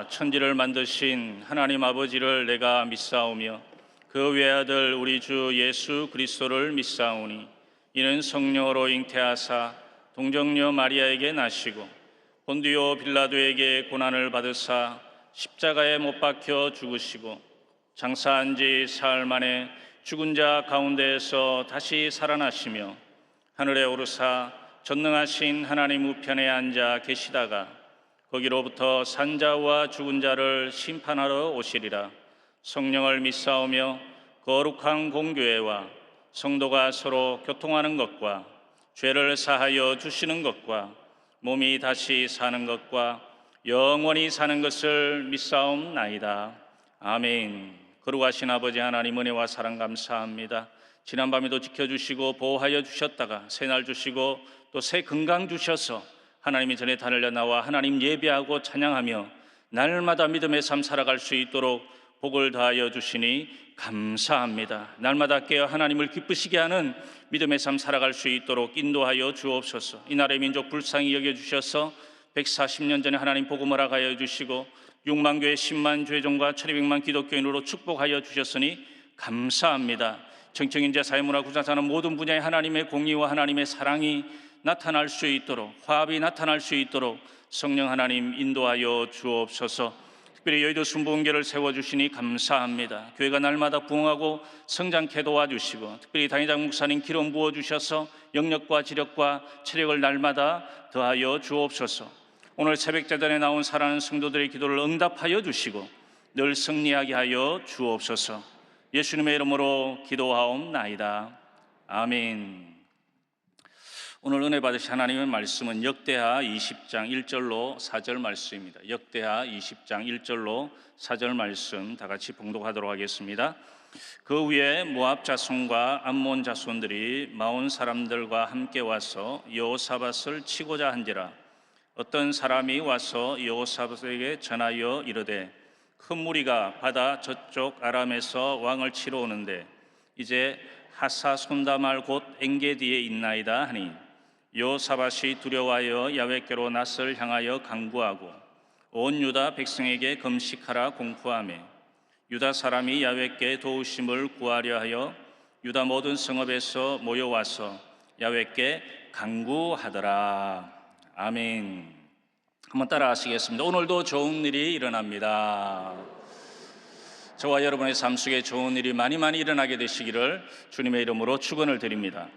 천지를 만드신 하나님 아버지를 내가 믿사오며 그 외아들 우리 주 예수 그리스도를 믿사오니 이는 성령으로 잉태하사 동정녀 마리아에게 나시고 본디오 빌라도에게 고난을 받으사 십자가에 못 박혀 죽으시고 장사한 지 사흘 만에 죽은 자 가운데에서 다시 살아나시며 하늘에 오르사 전능하신 하나님 우편에 앉아 계시다가 거기로부터 산자와 죽은 자를 심판하러 오시리라. 성령을 믿사오며 거룩한 공교회와 성도가 서로 교통하는 것과 죄를 사하여 주시는 것과 몸이 다시 사는 것과 영원히 사는 것을 믿사옵나이다. 아멘. 거룩하신 아버지 하나님, 은혜와 사랑 감사합니다. 지난밤에도 지켜주시고 보호하여 주셨다가 새날 주시고 또 새 건강 주셔서 하나님이 전에 달려 나와 하나님 예배하고 찬양하며 날마다 믿음의 삶 살아갈 수 있도록 복을 더하여 주시니 감사합니다. 날마다 깨어 하나님을 기쁘시게 하는 믿음의 삶 살아갈 수 있도록 인도하여 주옵소서. 이 나라의 민족 불쌍히 여겨주셔서 140년 전에 하나님 복음을 허락하여 주시고 6만 교회 10만 죄종과 1200만 기독교인으로 축복하여 주셨으니 감사합니다. 정치인재 사회문화 구사사는 모든 분야의 하나님의 공의와 하나님의 사랑이 나타날 수 있도록, 화합이 나타날 수 있도록 성령 하나님 인도하여 주옵소서. 특별히 여의도 순복음교회를 세워주시니 감사합니다. 교회가 날마다 부흥하고 성장케 도와주시고 특별히 당회장 목사님 기름 부어주셔서 영력과 지력과 체력을 날마다 더하여 주옵소서. 오늘 새벽제단에 나온 사랑하는 성도들의 기도를 응답하여 주시고 늘 승리하게 하여 주옵소서. 예수님의 이름으로 기도하옵나이다. 아멘. 오늘 은혜 받으신 하나님의 말씀은 역대하 20장 1절로 4절 말씀입니다. 역대하 20장 1절로 4절 말씀 다 같이 봉독하도록 하겠습니다. 그 후에 모압 자손과 암몬 자손들이 마온 사람들과 함께 와서 여호사밧을 치고자 한지라. 어떤 사람이 와서 여호사밧에게 전하여 이르되 큰 무리가 바다 저쪽 아람에서 왕을 치러 오는데 이제 하사손다말 곧 엔게디에 있나이다 하니 여호사밧이 두려워하여 야훼께로 낯을 향하여 간구하고 온 유다 백성에게 금식하라 공포하며 유다 사람이 야훼께 도우심을 구하려 하여 유다 모든 성읍에서 모여와서 야훼께 간구하더라. 아멘. 한번 따라 하시겠습니다. 오늘도 좋은 일이 일어납니다. 저와 여러분의 삶 속에 좋은 일이 많이 일어나게 되시기를 주님의 이름으로 축원을 드립니다.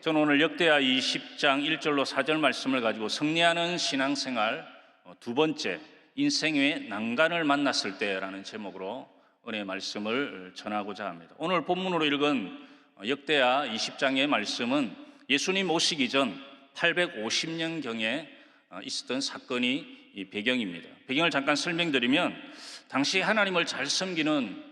저는 오늘 역대하 20장 1절로 4절 말씀을 가지고 승리하는 신앙생활 두 번째, 인생의 난간을 만났을 때라는 제목으로 은혜의 말씀을 전하고자 합니다. 오늘 본문으로 읽은 역대하 20장의 말씀은 예수님 오시기 전 850년경에 있었던 사건이 배경입니다. 배경을 잠깐 설명드리면 당시 하나님을 잘 섬기는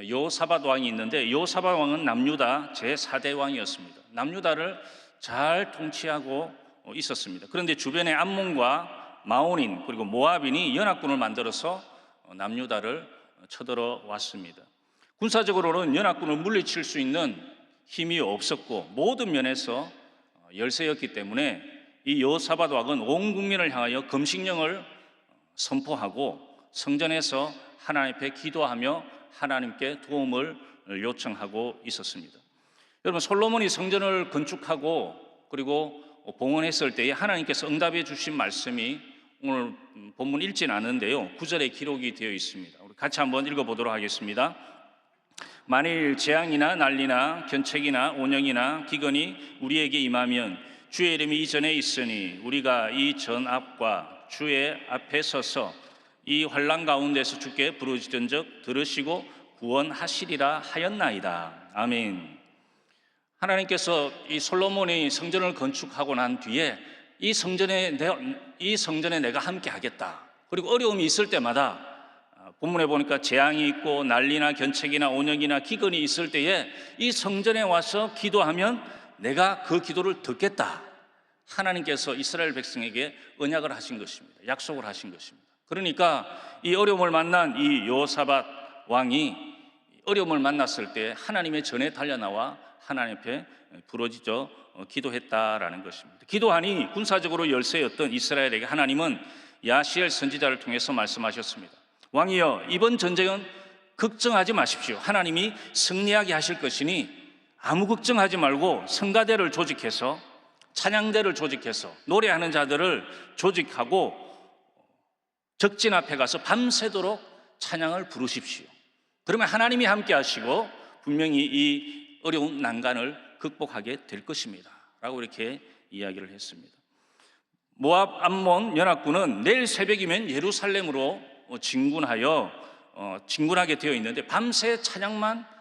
여호사밧 왕이 있는데 여호사밧 왕은 남유다 제4대 왕이었습니다. 남유다를 잘 통치하고 있었습니다. 그런데 주변에 암몬과 마온인 그리고 모압인이 연합군을 만들어서 남유다를 쳐들어 왔습니다. 군사적으로는 연합군을 물리칠 수 있는 힘이 없었고 모든 면에서 열세였기 때문에 이 여호사밧 왕은 온 국민을 향하여 금식령을 선포하고 성전에서 하나님 앞에 기도하며 하나님께 도움을 요청하고 있었습니다. 여러분, 솔로몬이 성전을 건축하고 그리고 봉헌했을 때에 하나님께서 응답해 주신 말씀이 오늘 본문 읽지는 않은데요 9절에 기록이 되어 있습니다. 우리 같이 한번 읽어보도록 하겠습니다. 만일 재앙이나 난리나 견책이나 온영이나 기근이 우리에게 임하면 주의 이름이 이전에 있으니 우리가 이 전 앞과 주의 앞에 서서 이 환난 가운데서 주께 부르짖은즉 들으시고 구원하시리라 하였나이다. 아멘. 하나님께서 이 솔로몬이 성전을 건축하고 난 뒤에 이 성전에 내가 함께 하겠다. 그리고 어려움이 있을 때마다 본문에 보니까 재앙이 있고 난리나 견책이나 온영이나 기근이 있을 때에 이 성전에 와서 기도하면 내가 그 기도를 듣겠다. 하나님께서 이스라엘 백성에게 언약을 하신 것입니다. 약속을 하신 것입니다. 그러니까 이 어려움을 만난 이 여호사밧 왕이 어려움을 만났을 때 하나님의 전에 달려나와 하나님 앞에 부르짖어 기도했다라는 것입니다. 기도하니 군사적으로 열세였던 이스라엘에게 하나님은 야시엘 선지자를 통해서 말씀하셨습니다. 왕이여, 이번 전쟁은 걱정하지 마십시오. 하나님이 승리하게 하실 것이니 아무 걱정하지 말고 성가대를 조직해서, 찬양대를 조직해서 노래하는 자들을 조직하고 적진 앞에 가서 밤새도록 찬양을 부르십시오. 그러면 하나님이 함께 하시고 분명히 이 어려운 난간을 극복하게 될 것입니다 라고 이렇게 이야기를 했습니다. 모압 암몬 연합군은 내일 새벽이면 예루살렘으로 진군하게 되어 있는데 밤새 찬양만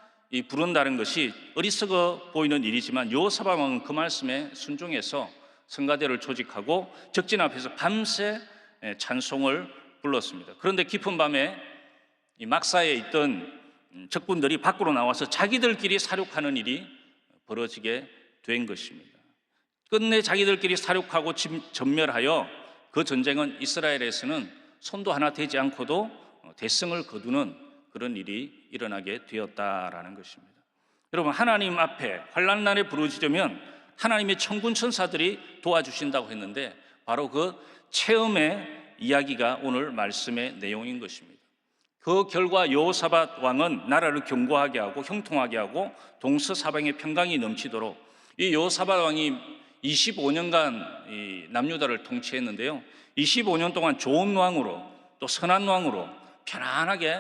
부른다는 것이 어리석어 보이는 일이지만 여호사밧 왕은 그 말씀에 순종해서 성가대를 조직하고 적진 앞에서 밤새 찬송을 불렀습니다. 그런데 깊은 밤에 이 막사에 있던 적군들이 밖으로 나와서 자기들끼리 사륙하는 일이 벌어지게 된 것입니다. 끝내 자기들끼리 사륙하고 전멸하여 그 전쟁은 이스라엘에서는 손도 하나 대지 않고도 대승을 거두는 그런 일이 일어나게 되었다라는 것입니다. 여러분, 하나님 앞에 환난날에 부르짖으면 하나님의 천군 천사들이 도와주신다고 했는데 바로 그 체험의 이야기가 오늘 말씀의 내용인 것입니다. 그 결과 여호사밧 왕은 나라를 견고하게 하고 형통하게 하고 동서사방에 평강이 넘치도록, 이 여호사밧 왕이 25년간 남유다를 통치했는데요, 25년 동안 좋은 왕으로 또 선한 왕으로 편안하게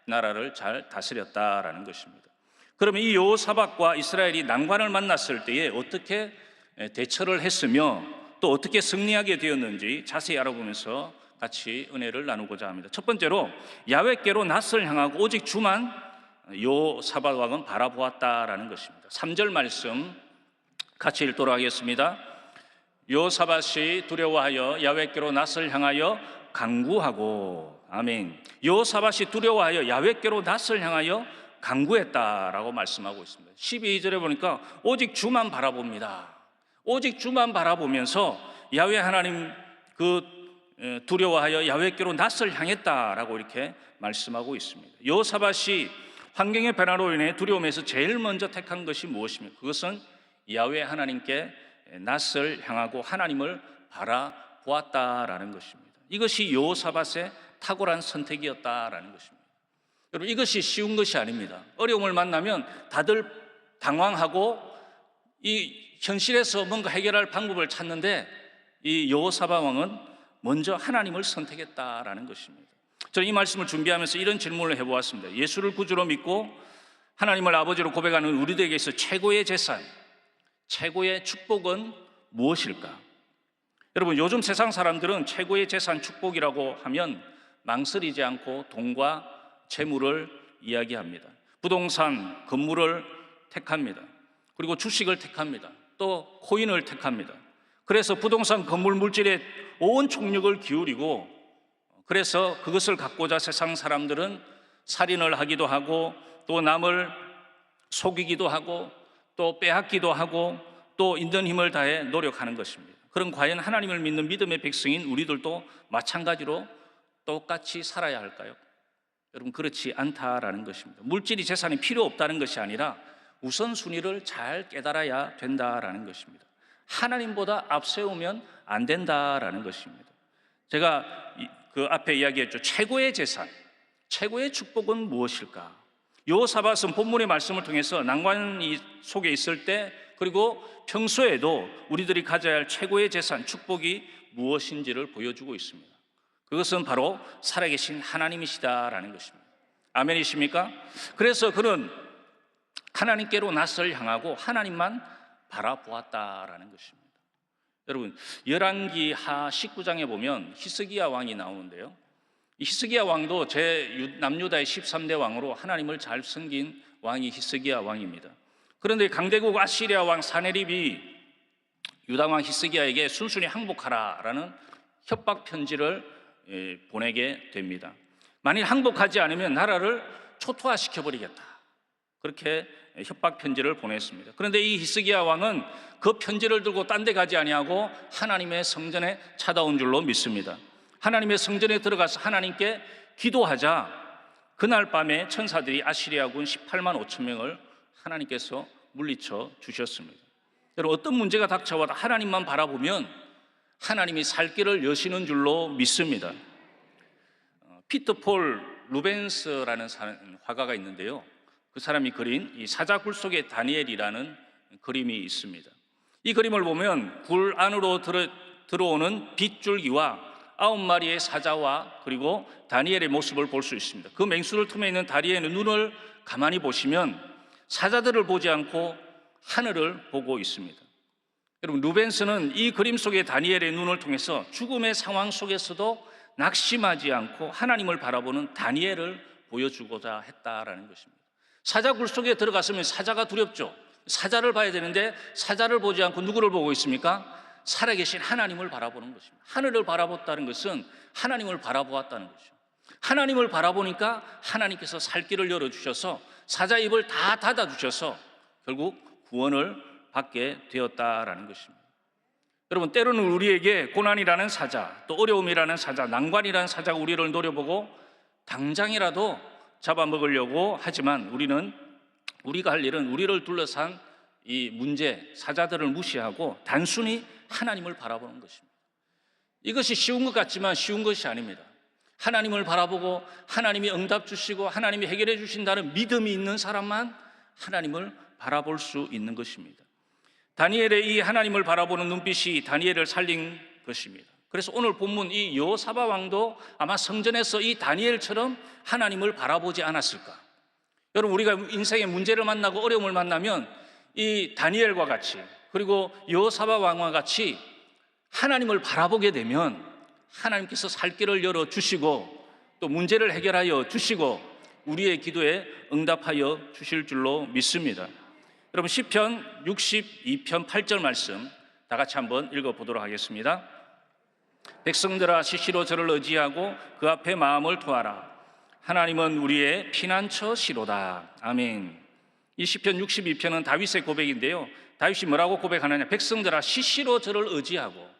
나라를 잘 다스렸다라는 것입니다. 그러면 이 여호사밧과 이스라엘이 난관을 만났을 때에 어떻게 대처를 했으며 또 어떻게 승리하게 되었는지 자세히 알아보면서 같이 은혜를 나누고자 합니다. 첫 번째로 야훼께로 낯을 향하고 오직 주만 여호사밧 왕은 바라보았다라는 것입니다. 3절 말씀 같이 읽도록 하겠습니다. 여호사밧이 두려워하여 야훼께로 낯을 향하여 간구하고, 아멘. 여호사밧이 두려워하여 야훼께로 낯을 향하여 간구했다라고 말씀하고 있습니다. 12절에 보니까 오직 주만 바라봅니다. 오직 주만 바라보면서 야훼 하나님 두려워하여 야훼께로 낯을 향했다라고 이렇게 말씀하고 있습니다. 여호사밧이 환경의 변화로 인해 두려움에서 제일 먼저 택한 것이 무엇입니까? 그것은 야훼 하나님께 낯을 향하고 하나님을 바라보았다라는 것입니다. 이것이 여호사밧의 탁월한 선택이었다라는 것입니다. 여러분, 이것이 쉬운 것이 아닙니다. 어려움을 만나면 다들 당황하고 이 현실에서 뭔가 해결할 방법을 찾는데 이 여호사밧 왕은 먼저 하나님을 선택했다라는 것입니다. 저는 이 말씀을 준비하면서 이런 질문을 해보았습니다. 예수를 구주로 믿고 하나님을 아버지로 고백하는 우리들에게 있어 최고의 재산, 최고의 축복은 무엇일까? 여러분, 요즘 세상 사람들은 최고의 재산, 축복이라고 하면 망설이지 않고 돈과 재물을 이야기합니다. 부동산, 건물을 택합니다. 그리고 주식을 택합니다. 또 코인을 택합니다. 그래서 부동산, 건물, 물질에 온 총력을 기울이고, 그래서 그것을 갖고자 세상 사람들은 살인을 하기도 하고 또 남을 속이기도 하고 또 빼앗기도 하고 또 있는 힘을 다해 노력하는 것입니다. 그럼 과연 하나님을 믿는 믿음의 백성인 우리들도 마찬가지로 똑같이 살아야 할까요? 여러분, 그렇지 않다라는 것입니다. 물질이 재산이 필요 없다는 것이 아니라 우선순위를 잘 깨달아야 된다라는 것입니다. 하나님보다 앞세우면 안 된다라는 것입니다. 제가 그 앞에 이야기했죠. 최고의 재산, 최고의 축복은 무엇일까? 여호사밧은 본문의 말씀을 통해서 난관 속에 있을 때 그리고 평소에도 우리들이 가져야 할 최고의 재산, 축복이 무엇인지를 보여주고 있습니다. 그것은 바로 살아계신 하나님이시다라는 것입니다. 아멘이십니까? 그래서 그는 하나님께로 낯을 향하고 하나님만 바라보았다라는 것입니다. 여러분, 열왕기 하 19장에 보면 히스기야 왕이 나오는데요, 이 히스기야 왕도 남유다의 13대 왕으로 하나님을 잘 섬긴 왕이 히스기야 왕입니다. 그런데 강대국 아시리아 왕 사네립이 유다 왕 히스기야에게 순순히 항복하라라는 협박 편지를 보내게 됩니다. 만일 항복하지 않으면 나라를 초토화시켜 버리겠다, 그렇게 협박 편지를 보냈습니다. 그런데 이 히스기야 왕은 그 편지를 들고 딴 데 가지 아니하고 하나님의 성전에 찾아온 줄로 믿습니다. 하나님의 성전에 들어가서 하나님께 기도하자 그날 밤에 천사들이 아시리아군 18만 5천 명을 하나님께서 물리쳐 주셨습니다. 여러분, 어떤 문제가 닥쳐와도 하나님만 바라보면 하나님이 살 길을 여시는 줄로 믿습니다. 피터 폴 루벤스라는 화가가 있는데요, 그 사람이 그린 이 사자굴 속의 다니엘이라는 그림이 있습니다. 이 그림을 보면 굴 안으로 들어오는 빗줄기와 9마리의 사자와 그리고 다니엘의 모습을 볼 수 있습니다. 그 맹수를 틈에 있는 다니엘의 눈을 가만히 보시면 사자들을 보지 않고 하늘을 보고 있습니다. 여러분, 루벤스는 이 그림 속의 다니엘의 눈을 통해서 죽음의 상황 속에서도 낙심하지 않고 하나님을 바라보는 다니엘을 보여주고자 했다라는 것입니다. 사자굴 속에 들어갔으면 사자가 두렵죠. 사자를 봐야 되는데 사자를 보지 않고 누구를 보고 있습니까? 살아계신 하나님을 바라보는 것입니다. 하늘을 바라봤다는 것은 하나님을 바라보았다는 것이죠. 하나님을 바라보니까 하나님께서 살 길을 열어주셔서 사자 입을 다 닫아주셔서 결국 구원을 받게 되었다라는 것입니다. 여러분, 때로는 우리에게 고난이라는 사자, 또 어려움이라는 사자, 난관이라는 사자가 우리를 노려보고 당장이라도 잡아먹으려고 하지만 우리가 할 일은 우리를 둘러싼 이 문제, 사자들을 무시하고 단순히 하나님을 바라보는 것입니다. 이것이 쉬운 것 같지만 쉬운 것이 아닙니다. 하나님을 바라보고 하나님이 응답 주시고 하나님이 해결해 주신다는 믿음이 있는 사람만 하나님을 바라볼 수 있는 것입니다. 다니엘의 이 하나님을 바라보는 눈빛이 다니엘을 살린 것입니다. 그래서 오늘 본문 이 여호사밧 왕도 아마 성전에서 이 다니엘처럼 하나님을 바라보지 않았을까? 여러분, 우리가 인생의 문제를 만나고 어려움을 만나면 이 다니엘과 같이 그리고 여호사밧 왕과 같이 하나님을 바라보게 되면 하나님께서 살 길을 열어주시고 또 문제를 해결하여 주시고 우리의 기도에 응답하여 주실 줄로 믿습니다. 여러분, 시편 62편 8절 말씀 다 같이 한번 읽어보도록 하겠습니다. 백성들아, 시시로 저를 의지하고 그 앞에 마음을 토하라. 하나님은 우리의 피난처시로다. 아멘. 이 시편 62편은 다윗의 고백인데요, 다윗이 뭐라고 고백하느냐? 백성들아, 시시로 저를 의지하고.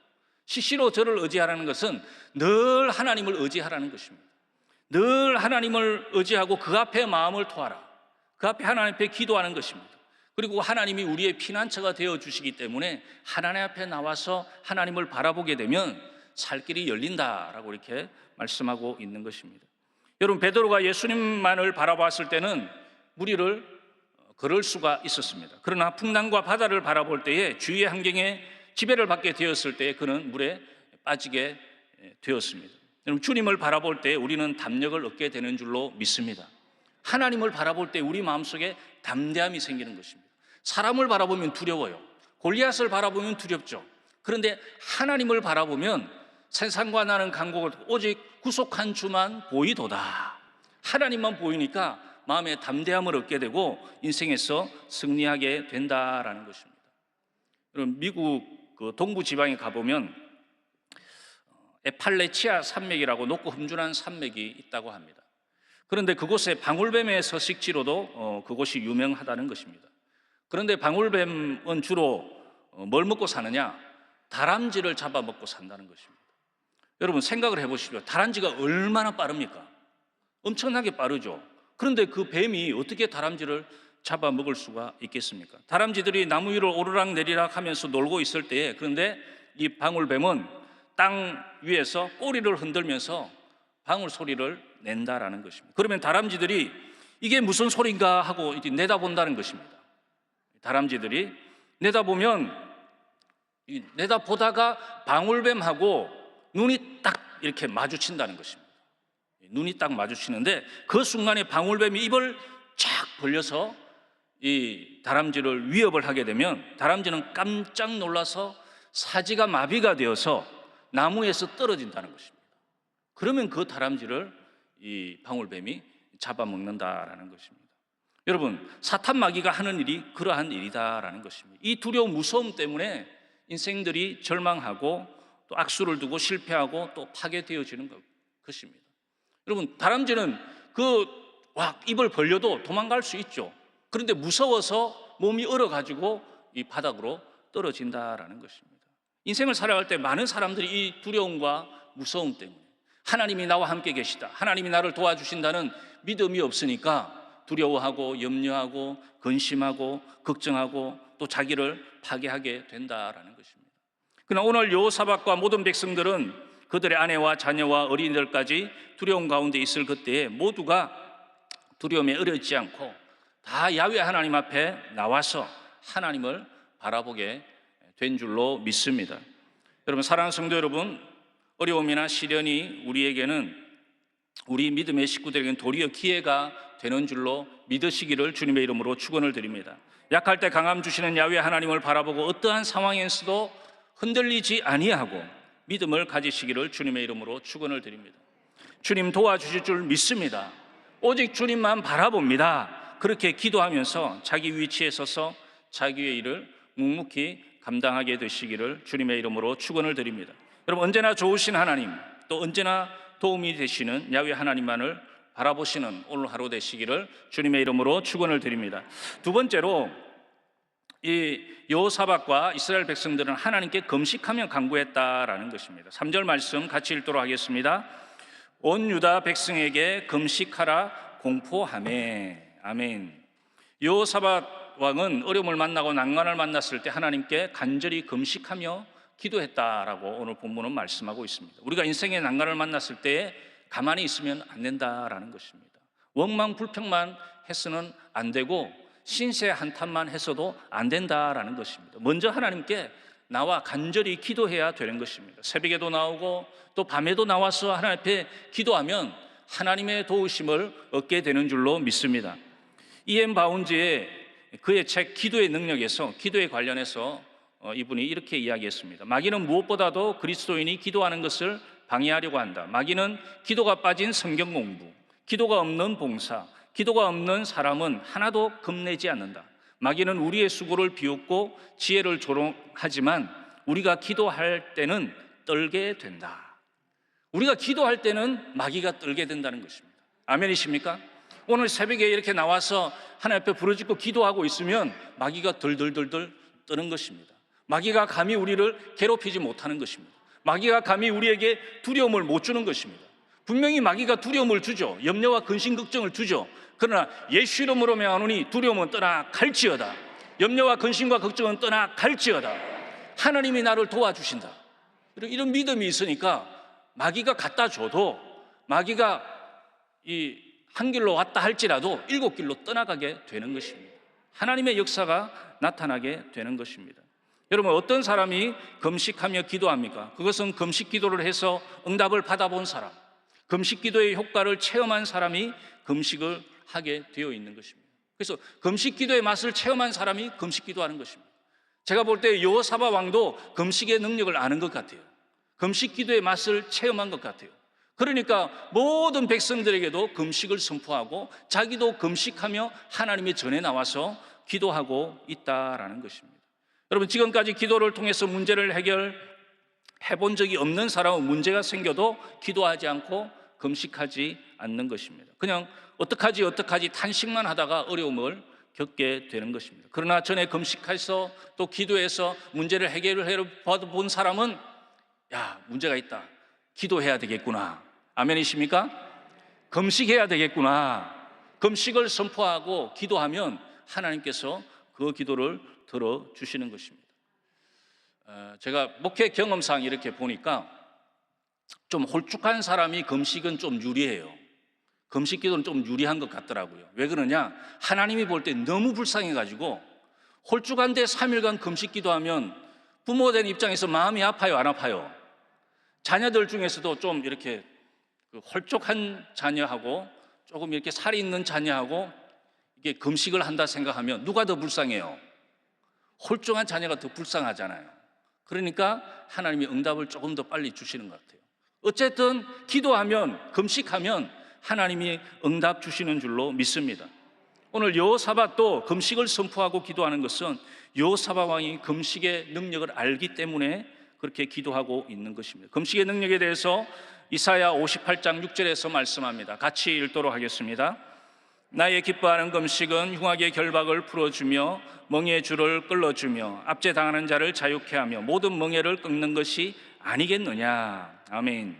시시로 저를 의지하라는 것은 늘 하나님을 의지하라는 것입니다. 늘 하나님을 의지하고 그 앞에 마음을 토하라. 그 앞에 하나님 앞에 기도하는 것입니다. 그리고 하나님이 우리의 피난처가 되어주시기 때문에 하나님 앞에 나와서 하나님을 바라보게 되면 살 길이 열린다라고 이렇게 말씀하고 있는 것입니다. 여러분, 베드로가 예수님만을 바라봤을 때는 무리를 걸을 수가 있었습니다. 그러나 풍랑과 바다를 바라볼 때에 주위의 환경에 지배를 받게 되었을 때에 그는 물에 빠지게 되었습니다. 여러분, 주님을 바라볼 때 우리는 담력을 얻게 되는 줄로 믿습니다. 하나님을 바라볼 때 우리 마음속에 담대함이 생기는 것입니다. 사람을 바라보면 두려워요. 골리앗을 바라보면 두렵죠. 그런데 하나님을 바라보면 세상과 나는 간곡을 오직 구속한 주만 보이도다. 하나님만 보이니까 마음에 담대함을 얻게 되고 인생에서 승리하게 된다라는 것입니다. 여러분, 미국 그 동부 지방에 가보면 에팔레치아 산맥이라고 높고 험준한 산맥이 있다고 합니다. 그런데 그곳에 방울뱀의 서식지로도 그곳이 유명하다는 것입니다. 그런데 방울뱀은 주로 뭘 먹고 사느냐? 다람쥐를 잡아먹고 산다는 것입니다. 여러분, 생각을 해보십시오. 다람쥐가 얼마나 빠릅니까? 엄청나게 빠르죠. 그런데 그 뱀이 어떻게 다람쥐를 잡아먹을 수가 있겠습니까? 다람쥐들이 나무 위를 오르락 내리락 하면서 놀고 있을 때에, 그런데 이 방울뱀은 땅 위에서 꼬리를 흔들면서 방울 소리를 낸다라는 것입니다. 그러면 다람쥐들이 이게 무슨 소리인가 하고 이렇게 내다본다는 것입니다. 다람쥐들이 내다보다가 방울뱀하고 눈이 딱 이렇게 마주친다는 것입니다. 눈이 딱 마주치는데 그 순간에 방울뱀이 입을 쫙 벌려서 이 다람쥐를 위협을 하게 되면 다람쥐는 깜짝 놀라서 사지가 마비가 되어서 나무에서 떨어진다는 것입니다. 그러면 그 다람쥐를 이 방울뱀이 잡아먹는다라는 것입니다. 여러분, 사탄 마귀가 하는 일이 그러한 일이다라는 것입니다. 이 두려움, 무서움 때문에 인생들이 절망하고 또 악수를 두고 실패하고 또 파괴되어지는 것입니다. 여러분, 다람쥐는 입을 벌려도 도망갈 수 있죠. 그런데 무서워서 몸이 얼어가지고 이 바닥으로 떨어진다라는 것입니다. 인생을 살아갈 때 많은 사람들이 이 두려움과 무서움 때문에 하나님이 나와 함께 계시다, 하나님이 나를 도와주신다는 믿음이 없으니까 두려워하고 염려하고 근심하고 걱정하고 또 자기를 파괴하게 된다라는 것입니다. 그러나 오늘 여호사밧과 모든 백성들은 그들의 아내와 자녀와 어린이들까지 두려움 가운데 있을 그때에 모두가 두려움에 어려지 않고 다 야훼 하나님 앞에 나와서 하나님을 바라보게 된 줄로 믿습니다. 여러분, 사랑하는 성도 여러분, 어려움이나 시련이 우리에게는, 우리 믿음의 식구들에게는 도리어 기회가 되는 줄로 믿으시기를 주님의 이름으로 축원을 드립니다. 약할 때 강함 주시는 야훼 하나님을 바라보고 어떠한 상황에서도 흔들리지 아니하고 믿음을 가지시기를 주님의 이름으로 축원을 드립니다. 주님 도와주실 줄 믿습니다. 오직 주님만 바라봅니다. 그렇게 기도하면서 자기 위치에 서서 자기의 일을 묵묵히 감당하게 되시기를 주님의 이름으로 축원을 드립니다. 여러분, 언제나 좋으신 하나님, 또 언제나 도움이 되시는 야훼 하나님만을 바라보시는 오늘 하루 되시기를 주님의 이름으로 축원을 드립니다. 두 번째로, 이 여호사밧과 이스라엘 백성들은 하나님께 금식하며 간구했다라는 것입니다. 3절 말씀 같이 읽도록 하겠습니다. 온 유다 백성에게 금식하라 공포하매. 아멘. 여호사밧 왕은 어려움을 만나고 난관을 만났을 때 하나님께 간절히 금식하며 기도했다라고 오늘 본문은 말씀하고 있습니다. 우리가 인생의 난관을 만났을 때 가만히 있으면 안 된다라는 것입니다. 원망불평만 해서는 안 되고 신세 한탄만 해서도 안 된다라는 것입니다. 먼저 하나님께 나와 간절히 기도해야 되는 것입니다. 새벽에도 나오고 또 밤에도 나와서 하나님 앞에 기도하면 하나님의 도우심을 얻게 되는 줄로 믿습니다. E.M. 바운즈의 그의 책 기도의 능력에서 기도에 관련해서 이분이 이렇게 이야기했습니다. 마귀는 무엇보다도 그리스도인이 기도하는 것을 방해하려고 한다. 마귀는 기도가 빠진 성경 공부, 기도가 없는 봉사, 기도가 없는 사람은 하나도 겁내지 않는다. 마귀는 우리의 수고를 비웃고 지혜를 조롱하지만 우리가 기도할 때는 떨게 된다. 우리가 기도할 때는 마귀가 떨게 된다는 것입니다. 아멘이십니까? 오늘 새벽에 이렇게 나와서 하나님 앞에 부르짖고 기도하고 있으면 마귀가 덜덜덜덜 떠는 것입니다. 마귀가 감히 우리를 괴롭히지 못하는 것입니다. 마귀가 감히 우리에게 두려움을 못 주는 것입니다. 분명히 마귀가 두려움을 주죠. 염려와 근심 걱정을 주죠. 그러나 예수 이름으로 명하노니 두려움은 떠나 갈지어다. 염려와 근심과 걱정은 떠나 갈지어다. 하나님이 나를 도와주신다. 이런 믿음이 있으니까 마귀가 갖다 줘도, 마귀가 이 한 길로 왔다 할지라도 7길로 떠나가게 되는 것입니다. 하나님의 역사가 나타나게 되는 것입니다. 여러분, 어떤 사람이 금식하며 기도합니까? 그것은 금식 기도를 해서 응답을 받아본 사람, 금식 기도의 효과를 체험한 사람이 금식을 하게 되어 있는 것입니다. 그래서 금식 기도의 맛을 체험한 사람이 금식 기도하는 것입니다. 제가 볼 때 여호사밧 왕도 금식의 능력을 아는 것 같아요. 금식 기도의 맛을 체험한 것 같아요. 그러니까 모든 백성들에게도 금식을 선포하고 자기도 금식하며 하나님의 전에 나와서 기도하고 있다라는 것입니다. 여러분, 지금까지 기도를 통해서 문제를 해결해 본 적이 없는 사람은 문제가 생겨도 기도하지 않고 금식하지 않는 것입니다. 그냥 어떡하지 탄식만 하다가 어려움을 겪게 되는 것입니다. 그러나 전에 금식해서 또 기도해서 문제를 해결해 본 사람은 문제가 있다, 기도해야 되겠구나. 아멘이십니까? 금식해야 되겠구나. 금식을 선포하고 기도하면 하나님께서 그 기도를 들어주시는 것입니다. 제가 목회 경험상 이렇게 보니까 좀 홀쭉한 사람이 금식은 좀 유리해요. 금식 기도는 좀 유리한 것 같더라고요. 왜 그러냐? 하나님이 볼 때 너무 불쌍해가지고 홀쭉한데 3일간 금식 기도하면 부모된 입장에서 마음이 아파요, 안 아파요? 자녀들 중에서도 좀 이렇게 홀쭉한 자녀하고 조금 이렇게 살이 있는 자녀하고 이게 금식을 한다 생각하면 누가 더 불쌍해요? 홀쭉한 자녀가 더 불쌍하잖아요. 그러니까 하나님이 응답을 조금 더 빨리 주시는 것 같아요. 어쨌든 기도하면, 금식하면 하나님이 응답 주시는 줄로 믿습니다. 오늘 여호사밧도 금식을 선포하고 기도하는 것은 여호사밧 왕이 금식의 능력을 알기 때문에 그렇게 기도하고 있는 것입니다. 금식의 능력에 대해서 이사야 58장 6절에서 말씀합니다. 같이 읽도록 하겠습니다. 나의 기뻐하는 금식은 흉악의 결박을 풀어주며 멍에의 줄을 끌어주며 압제당하는 자를 자유케 하며 모든 멍에를 끊는 것이 아니겠느냐. 아멘.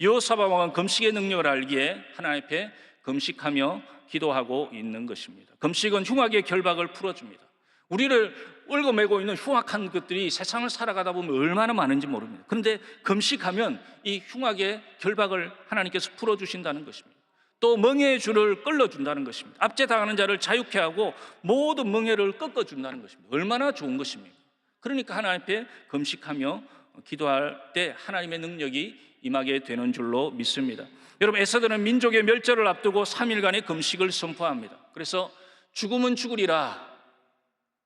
여호사밧 왕은 금식의 능력을 알기에 하나님 앞에 금식하며 기도하고 있는 것입니다. 금식은 흉악의 결박을 풀어줍니다. 우리를 얽어매고 있는 흉악한 것들이 세상을 살아가다 보면 얼마나 많은지 모릅니다. 그런데 금식하면 이 흉악의 결박을 하나님께서 풀어주신다는 것입니다. 또 멍에의 줄을 끌어준다는 것입니다. 압제당하는 자를 자유케 하고 모든 멍에를 꺾어준다는 것입니다. 얼마나 좋은 것입니까? 그러니까 하나님 앞에 금식하며 기도할 때 하나님의 능력이 임하게 되는 줄로 믿습니다. 여러분, 에서들은 민족의 멸절을 앞두고 3일간의 금식을 선포합니다. 그래서 죽으면 죽으리라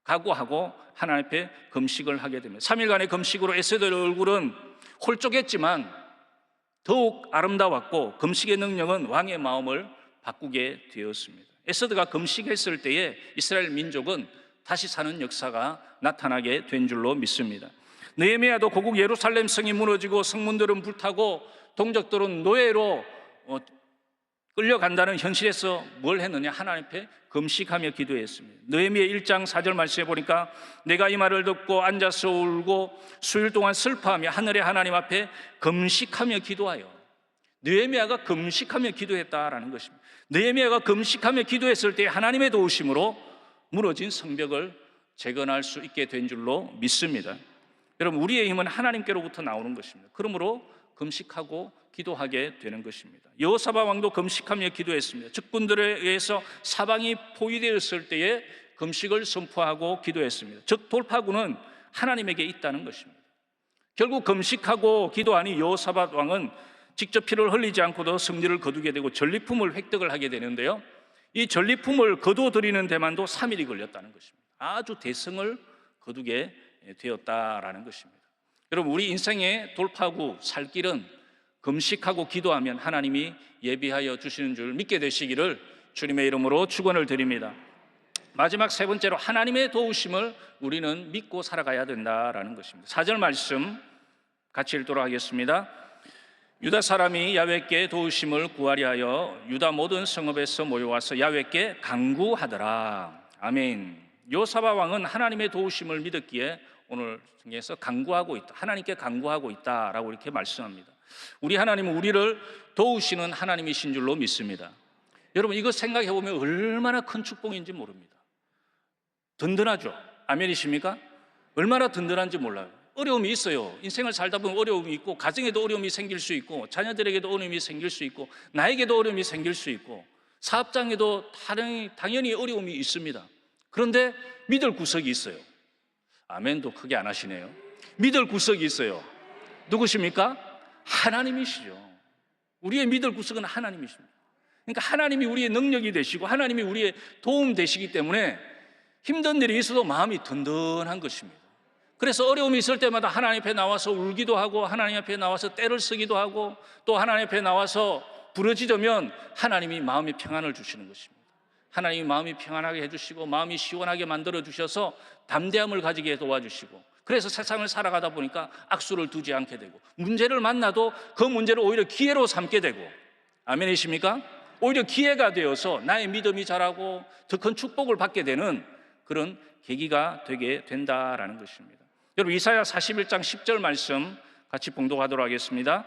각오하고 하나님 앞에 금식을 하게 됩니다. 3일간의 금식으로 에서들의 얼굴은 홀쭉했지만 더욱 아름다웠고 금식의 능력은 왕의 마음을 바꾸게 되었습니다. 에서드가 금식했을 때에 이스라엘 민족은 다시 사는 역사가 나타나게 된 줄로 믿습니다. 느헤미야도 고국 예루살렘 성이 무너지고 성문들은 불타고 동족들은 노예로 끌려간다는 현실에서 뭘 했느냐? 하나님 앞에 금식하며 기도했습니다. 느헤미야 1장 4절 말씀해 보니까 내가 이 말을 듣고 앉아서 울고 수일 동안 슬퍼하며 하늘의 하나님 앞에 금식하며 기도하여. 느헤미야가 금식하며 기도했다라는 것입니다. 느헤미야가 금식하며 기도했을 때 하나님의 도우심으로 무너진 성벽을 재건할 수 있게 된 줄로 믿습니다. 여러분, 우리의 힘은 하나님께로부터 나오는 것입니다. 그러므로 금식하고 기도하게 되는 것입니다. 여호사밧 왕도 금식하며 기도했습니다. 적군들에 의해서 사방이 포위되었을 때에 금식을 선포하고 기도했습니다. 즉 돌파구는 하나님에게 있다는 것입니다. 결국 금식하고 기도하니 여호사밧 왕은 직접 피를 흘리지 않고도 승리를 거두게 되고 전리품을 획득을 하게 되는데요, 이 전리품을 거두어들이는 데만도 3일이 걸렸다는 것입니다. 아주 대승을 거두게 되었다라는 것입니다. 여러분, 우리 인생의 돌파구 살 길은 금식하고 기도하면 하나님이 예비하여 주시는 줄 믿게 되시기를 주님의 이름으로 축원을 드립니다. 마지막 세 번째로 하나님의 도우심을 우리는 믿고 살아가야 된다라는 것입니다. 4절 말씀 같이 읽도록 하겠습니다. 유다 사람이 야훼께 도우심을 구하려 하여 유다 모든 성읍에서 모여와서 야훼께 간구하더라. 아멘. 여호사밧 왕은 하나님의 도우심을 믿었기에 오늘 성경에서 간구하고 있다, 하나님께 간구하고 있다라고 이렇게 말씀합니다. 우리 하나님은 우리를 도우시는 하나님이신 줄로 믿습니다. 여러분, 이거 생각해 보면 얼마나 큰 축복인지 모릅니다. 든든하죠? 아멘이십니까? 얼마나 든든한지 몰라요. 어려움이 있어요. 인생을 살다 보면 어려움이 있고, 가정에도 어려움이 생길 수 있고, 자녀들에게도 어려움이 생길 수 있고, 나에게도 어려움이 생길 수 있고, 사업장에도 당연히 어려움이 있습니다. 그런데 믿을 구석이 있어요. 아멘도 크게 안 하시네요. 믿을 구석이 있어요. 누구십니까? 하나님이시죠. 우리의 믿을 구석은 하나님이십니다. 그러니까 하나님이 우리의 능력이 되시고 하나님이 우리의 도움 되시기 때문에 힘든 일이 있어도 마음이 든든한 것입니다. 그래서 어려움이 있을 때마다 하나님 앞에 나와서 울기도 하고, 하나님 앞에 나와서 떼를 쓰기도 하고, 또 하나님 앞에 나와서 부르짖으면 하나님이 마음의 평안을 주시는 것입니다. 하나님이 마음이 평안하게 해주시고 마음이 시원하게 만들어 주셔서 담대함을 가지게 도와주시고, 그래서 세상을 살아가다 보니까 악수를 두지 않게 되고, 문제를 만나도 그 문제를 오히려 기회로 삼게 되고, 아멘이십니까? 오히려 기회가 되어서 나의 믿음이 자라고 더 큰 축복을 받게 되는 그런 계기가 되게 된다라는 것입니다. 여러분, 이사야 41장 10절 말씀 같이 봉독하도록 하겠습니다.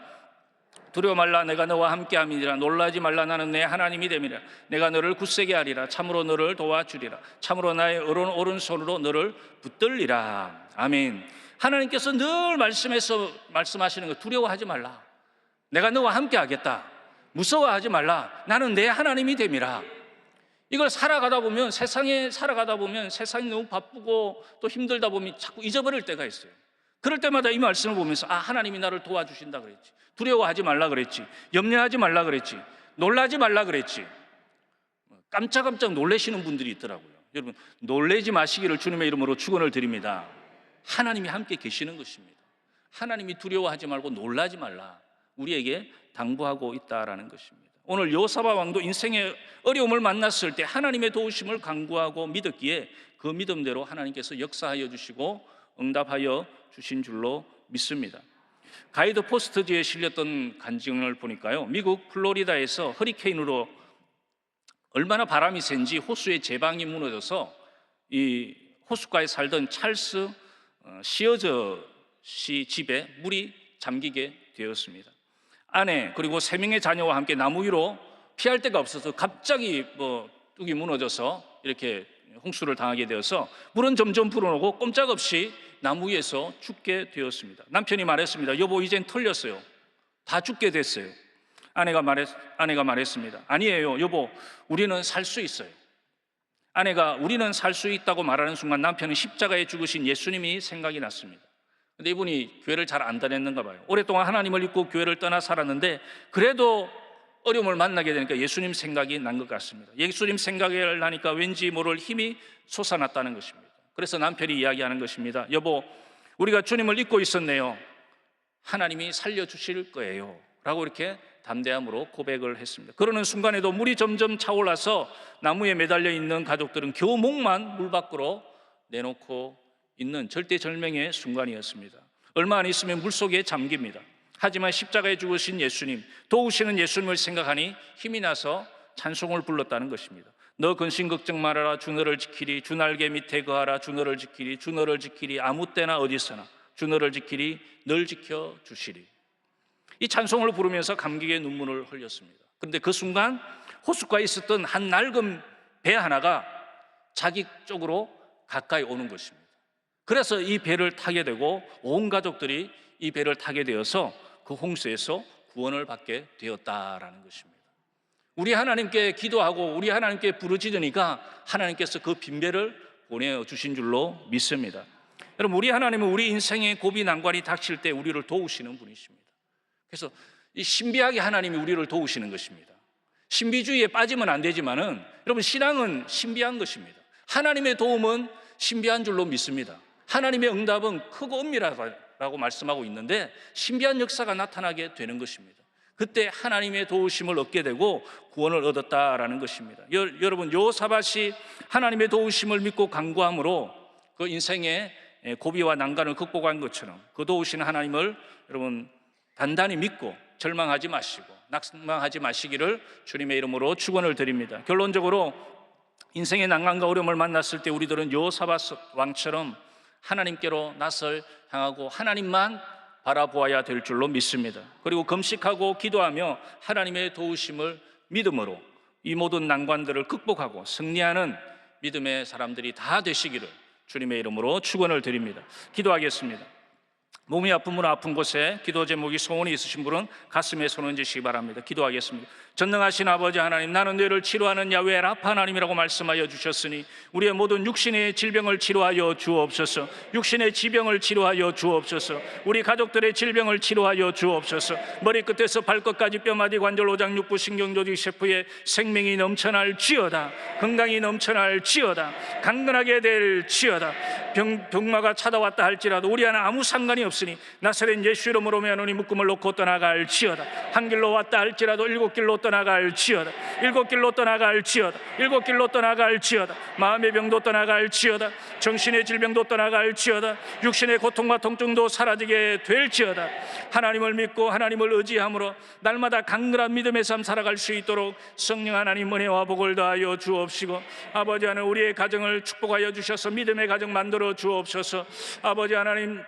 두려워 말라, 내가 너와 함께함이니라. 놀라지 말라, 나는 내 하나님이 됨이라. 내가 너를 굳세게 하리라. 참으로 너를 도와주리라. 참으로 나의 오른손으로 너를 붙들리라. 아멘. 하나님께서 늘 말씀하시는 거, 두려워하지 말라, 내가 너와 함께하겠다, 무서워하지 말라, 나는 내 하나님이 됨이라. 이걸 살아가다 보면, 세상에 살아가다 보면 세상이 너무 바쁘고 또 힘들다 보면 자꾸 잊어버릴 때가 있어요. 그럴 때마다 이 말씀을 보면서, 아, 하나님이 나를 도와주신다 그랬지, 두려워하지 말라 그랬지, 염려하지 말라 그랬지, 놀라지 말라 그랬지. 깜짝깜짝 놀라시는 분들이 있더라고요. 여러분, 놀라지 마시기를 주님의 이름으로 축원을 드립니다. 하나님이 함께 계시는 것입니다. 하나님이 두려워하지 말고 놀라지 말라, 우리에게 당부하고 있다라는 것입니다. 오늘 여호사밧 왕도 인생의 어려움을 만났을 때 하나님의 도우심을 간구하고 믿었기에 그 믿음대로 하나님께서 역사하여 주시고 응답하여 주신 줄로 믿습니다. 가이드 포스트지에 실렸던 간증을 보니까요, 미국 플로리다에서 허리케인으로 얼마나 바람이 센지 호수의 제방이 무너져서 이 호숫가에 살던 찰스 시어저 씨 집에 물이 잠기게 되었습니다. 아내 그리고 3명의 자녀와 함께 나무 위로 피할 데가 없어서 갑자기 뚝이 무너져서 이렇게 홍수를 당하게 되어서 물은 점점 불어오고 꼼짝없이 나무 위에서 죽게 되었습니다. 남편이 말했습니다. 여보, 이젠 털렸어요. 다 죽게 됐어요. 아내가 말했습니다. 아니에요, 여보, 우리는 살 수 있어요. 아내가 우리는 살 수 있다고 말하는 순간 남편은 십자가에 죽으신 예수님이 생각이 났습니다. 근데 이분이 교회를 잘 안 다녔는가 봐요. 오랫동안 하나님을 믿고 교회를 떠나 살았는데 그래도 어려움을 만나게 되니까 예수님 생각이 난 것 같습니다. 예수님 생각을 하니까 왠지 모를 힘이 솟아났다는 것입니다. 그래서 남편이 이야기하는 것입니다. 여보, 우리가 주님을 잊고 있었네요. 하나님이 살려주실 거예요 라고 이렇게 담대함으로 고백을 했습니다. 그러는 순간에도 물이 점점 차올라서 나무에 매달려 있는 가족들은 겨우 목만 물 밖으로 내놓고 있는 절대절명의 순간이었습니다. 얼마 안 있으면 물속에 잠깁니다. 하지만 십자가에 죽으신 예수님, 도우시는 예수님을 생각하니 힘이 나서 찬송을 불렀다는 것입니다. 너 근심 걱정 말아라, 주 너를 지키리. 주 날개 밑에 거하라, 주 너를 지키리. 주 너를 지키리. 아무 때나 어디서나 주 너를 지키리. 널 지켜주시리. 이 찬송을 부르면서 감격의 눈물을 흘렸습니다. 그런데 그 순간 호숫가에 있었던 한 낡은 배 하나가 자기 쪽으로 가까이 오는 것입니다. 그래서 이 배를 타게 되고 온 가족들이 이 배를 타게 되어서 그 홍수에서 구원을 받게 되었다라는 것입니다. 우리 하나님께 기도하고 우리 하나님께 부르짖으니까 하나님께서 그 빈배를 보내주신 줄로 믿습니다. 여러분, 우리 하나님은 우리 인생의 고비 난관이 닥칠 때 우리를 도우시는 분이십니다. 그래서 이 신비하게 하나님이 우리를 도우시는 것입니다. 신비주의에 빠지면 안 되지만은 여러분, 신앙은 신비한 것입니다. 하나님의 도움은 신비한 줄로 믿습니다. 하나님의 응답은 크고 은밀하다고 말씀하고 있는데 신비한 역사가 나타나게 되는 것입니다. 그때 하나님의 도우심을 얻게 되고 구원을 얻었다라는 것입니다. 여러분, 여호사밧이 하나님의 도우심을 믿고 간구함으로 그 인생의 고비와 난관을 극복한 것처럼 그 도우시는 하나님을 여러분 단단히 믿고 절망하지 마시고 낙망하지 마시기를 주님의 이름으로 축원을 드립니다. 결론적으로 인생의 난관과 어려움을 만났을 때 우리들은 여호사밧 왕처럼 하나님께로 낯을 향하고 하나님만 바라보아야 될 줄로 믿습니다. 그리고 금식하고 기도하며 하나님의 도우심을 믿음으로 이 모든 난관들을 극복하고 승리하는 믿음의 사람들이 다 되시기를 주님의 이름으로 축원을 드립니다. 기도하겠습니다. 몸이 아픈 분은 아픈 곳에, 기도 제목이 소원이 있으신 분은 가슴에 손 얹으시기 바랍니다. 기도하겠습니다. 전능하신 아버지 하나님, 나는 너희를 치료하는 야훼 라파 하나님이라고 말씀하여 주셨으니 우리의 모든 육신의 질병을 치료하여 주옵소서. 육신의 지병을 치료하여 주옵소서. 우리 가족들의 질병을 치료하여 주옵소서. 머리끝에서 발끝까지 뼈마디 관절 오장 육부 신경조직 세포에 생명이 넘쳐날지어다. 건강이 넘쳐날지어다. 강건하게 될지어다. 병마가 찾아왔다 할지라도 우리 하나 아무 상관이 없으니 나사렛 예수 이름으로 면하노니 묶음을 놓고 떠나갈지어다. 한 길로 왔다 할지라도 일곱 길로 떠나갈지어다. 일곱 길로 떠나갈지어다. 일곱 길로 떠나갈지어다. 마음의 병도 떠나갈지어다. 정신의 질병도 떠나갈지어다. 육신의 고통과 통증도 사라지게 될지어다. 하나님을 믿고 하나님을 의지함으로 날마다 강건한 믿음의 삶 살아갈 수 있도록 성령 하나님 은혜와 복을 더하여 주옵시고, 아버지 하나님 우리의 가정을 축복하여 주셔서 믿음의 가정 만들어 주옵소서. 아버지 하나님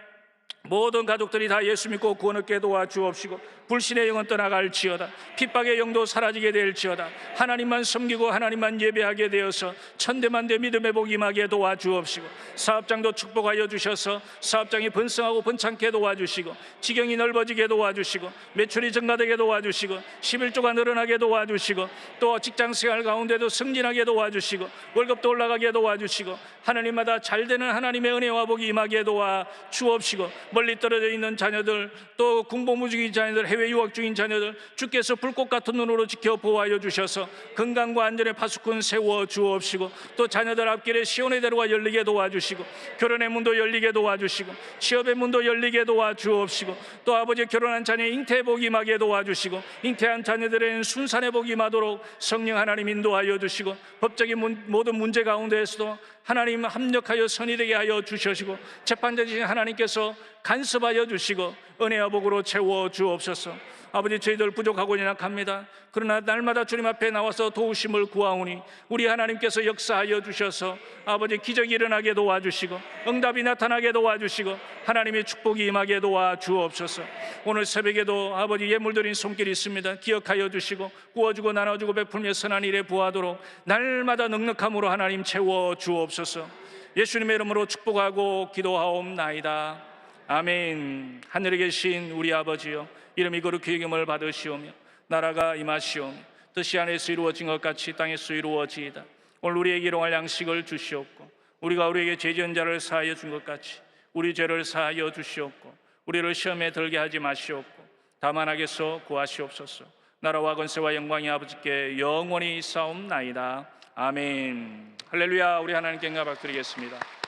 모든 가족들이 다 예수 믿고 구원 얻게 도와주옵시고 불신의 영은 떠나갈지어다. 핍박의 영도 사라지게 될지어다. 하나님만 섬기고 하나님만 예배하게 되어서 천대만대 믿음의 복 임하게 도와주옵시고, 사업장도 축복하여 주셔서 사업장이 번성하고 번창게 도와주시고, 지경이 넓어지게 도와주시고, 매출이 증가되게 도와주시고, 11조가 늘어나게 도와주시고, 또 직장생활 가운데도 승진하게 도와주시고, 월급도 올라가게 도와주시고, 하나님마다 잘되는 하나님의 은혜와 복이 임하게 도와주옵시고, 멀리 떨어져 있는 자녀들, 또 군복무 중인 자녀들, 해외 유학 중인 자녀들 주께서 불꽃 같은 눈으로 지켜 보호하여 주셔서 건강과 안전의 파수꾼 세워 주옵시고, 또 자녀들 앞길에 시온의 대로가 열리게 도와주시고, 결혼의 문도 열리게 도와주시고, 취업의 문도 열리게 도와주옵시고, 또 아버지 결혼한 자녀의 잉태의 복이 임하게 도와주시고, 잉태한 자녀들에는 순산의 복이 임하도록 성령 하나님 인도하여 주시고, 법적인 모든 문제 가운데에서도 하나님 합력하여 선이 되게 하여 주시고, 재판자이신 하나님께서 간섭하여 주시고 은혜와 복으로 채워 주옵소서. 아버지, 저희들 부족하고 연약합니다. 그러나 날마다 주님 앞에 나와서 도우심을 구하오니 우리 하나님께서 역사하여 주셔서 아버지, 기적이 일어나게 도와주시고 응답이 나타나게 도와주시고 하나님의 축복이 임하게 도와주옵소서. 오늘 새벽에도 아버지, 예물 드린 손길이 있습니다. 기억하여 주시고 구워주고 나눠주고 베풀며 선한 일에 부하도록 날마다 넉넉함으로 하나님 채워주옵소서. 예수님의 이름으로 축복하고 기도하옵나이다. 아멘. 하늘에 계신 우리 아버지여, 이름이 거룩히 여김을 받으시오며 나라가 임하시오며 뜻이 하늘에서 이루어진 것 같이 땅에서 이루어지이다. 오늘 우리에게 일용할 양식을 주시옵고 우리가 우리에게 죄 지은 자를 사하여 준 것 같이 우리 죄를 사하여 주시옵고 우리를 시험에 들게 하지 마시옵고 다만 악에서 구하시옵소서. 나라와 권세와 영광이 아버지께 영원히 있사옵나이다. 아멘. 할렐루야. 우리 하나님께 영광 받드리겠습니다.